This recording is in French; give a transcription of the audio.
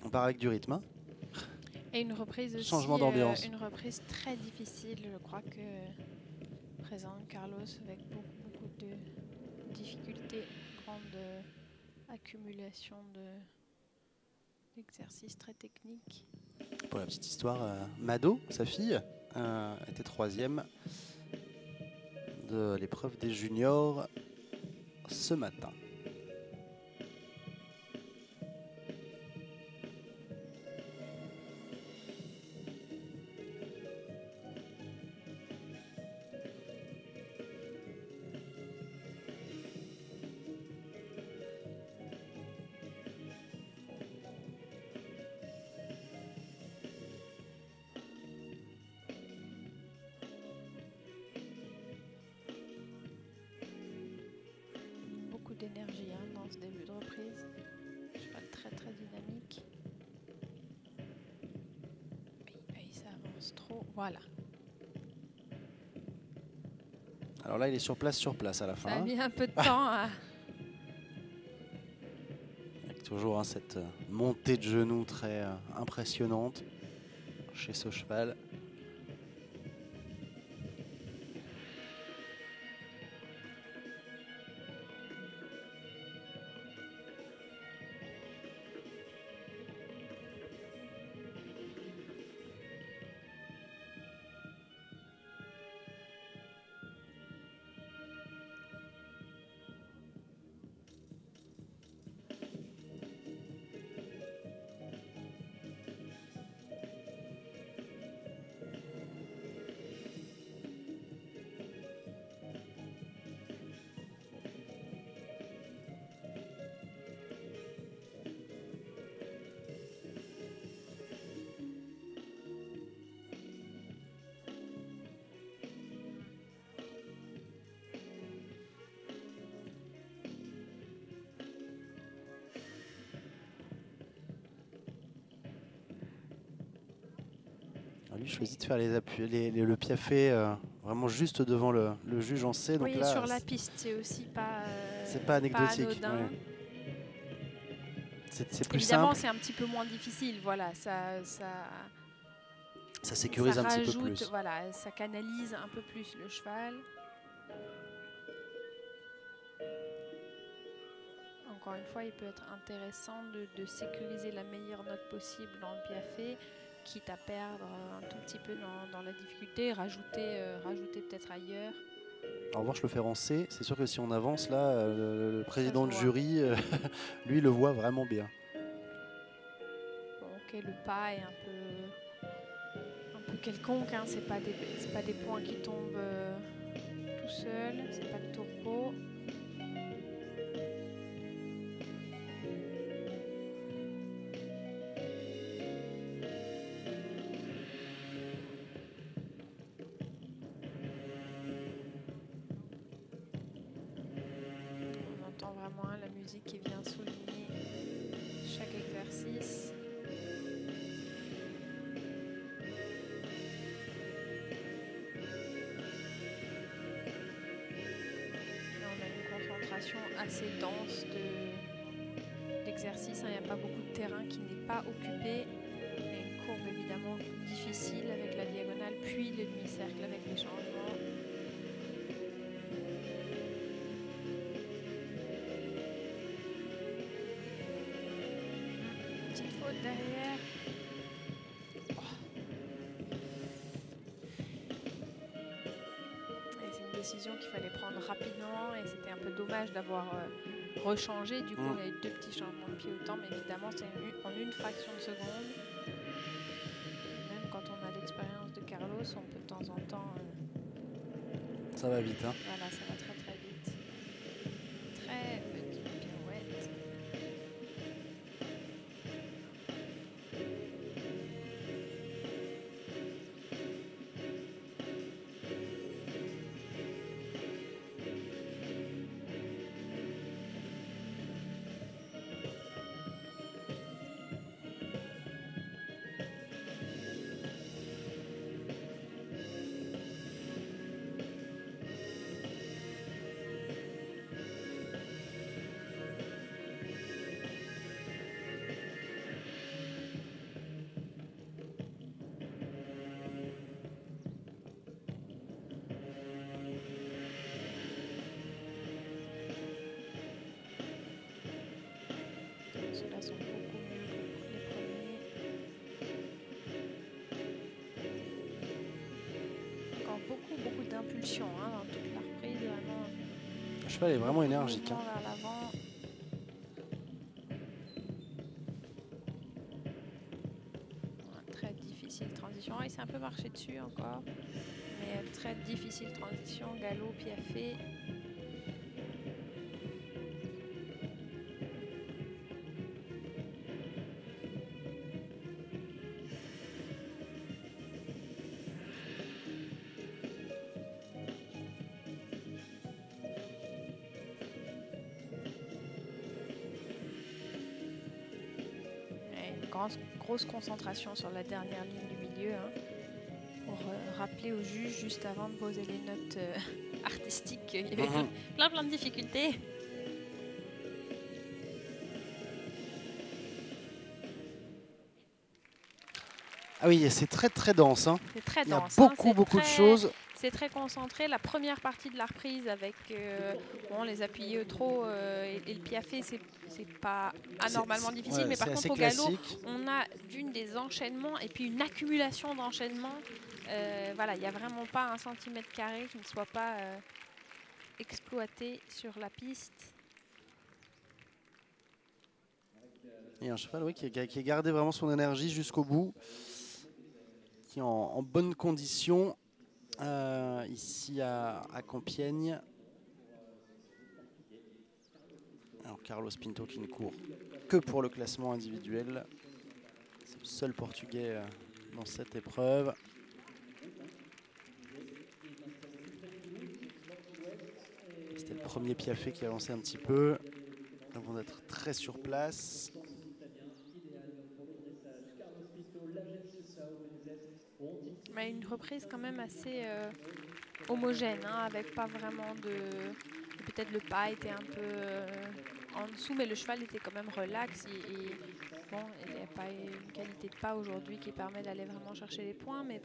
On part avec du rythme. Hein. Et une reprise aussi, Changement d'ambiance. une reprise très difficile, je crois que présente Carlos avec beaucoup de difficultés, grande accumulation d'exercices très techniques. Pour la petite histoire, Mado, sa fille, était 3e de l'épreuve des juniors ce matin. D'énergie dans ce début de reprise. Cheval très dynamique. Et ça avance trop. Voilà. Alors là, il est sur place à la fin. Ça a mis un peu de temps à... Avec toujours cette montée de genoux très impressionnante chez ce cheval. Lui choisit de faire les appuis, le piafé vraiment juste devant le juge en C. Donc oui, là, sur la piste, c'est aussi pas. C'est pas anecdotique. Pas anodin. Ouais. C'est plus Évidemment, simple. c'est un petit peu moins difficile. Voilà, ça sécurise ça un rajoute, petit peu plus. Voilà, ça canalise un peu plus le cheval. Encore une fois, il peut être intéressant de sécuriser la meilleure note possible dans le piafé, quitte à perdre un tout petit peu dans la difficulté, rajouter peut-être ailleurs. En revanche, le faire en C, c'est sûr que si on avance, là, le président de voit. jury, lui, le voit vraiment bien. Bon, ok, le pas est un peu quelconque, hein. C'est pas des points qui tombent tout seuls, c'est pas de tourpeau. Vraiment la musique qui vient souligner chaque exercice. Là, on a une concentration assez dense d'exercices. Il n'y a pas beaucoup de terrain qui n'est pas occupé. Il y a une courbe évidemment difficile avec la diagonale, puis le demi-cercle avec les changements. Derrière. C'est une décision qu'il fallait prendre rapidement et c'était un peu dommage d'avoir rechangé. Du coup, il y a eu 2 petits changements de pied au temps, mais évidemment, c'est en une fraction de seconde. Même quand on a l'expérience de Carlos, on peut de temps en temps... Ça va vite, hein. Voilà, ça va très vite. Très petite pirouette. ceux-là sont beaucoup mieux que les premiers. Encore beaucoup d'impulsion hein, dans toute la reprise, vraiment. Le cheval est vraiment énergique. Mouvement vers l'avant. Très difficile transition. Il s'est un peu marché dessus encore. Mais très difficile transition. Galop, piafé. Grosse concentration sur la dernière ligne du milieu hein, pour rappeler au juge juste avant de poser les notes artistiques qu'il y avait plein de difficultés. Ah oui, c'est très dense. Hein. C'est très dense. Il y a beaucoup de choses. C'est très concentré. La première partie de la reprise avec bon, les appuyés trop et le piafé, c'est pas anormalement difficile. Mais par contre, au galop, on a des enchaînements et puis une accumulation d'enchaînements. Voilà, il n'y a vraiment pas un centimètre carré qui ne soit pas exploité sur la piste. Et un cheval oui, qui a gardé vraiment son énergie jusqu'au bout, qui est en bonne condition ici à Compiègne. Alors Carlos Pinto qui ne court que pour le classement individuel. C'est le seul Portugais dans cette épreuve. C'était le premier piafé qui avançait un petit peu avant d'être très sur place. Mais une reprise quand même assez homogène, hein, avec pas vraiment de... Peut-être le pas était un peu en dessous, mais le cheval était quand même relax. Et bon, il n'y a pas une qualité de pas aujourd'hui qui permet d'aller vraiment chercher les points, mais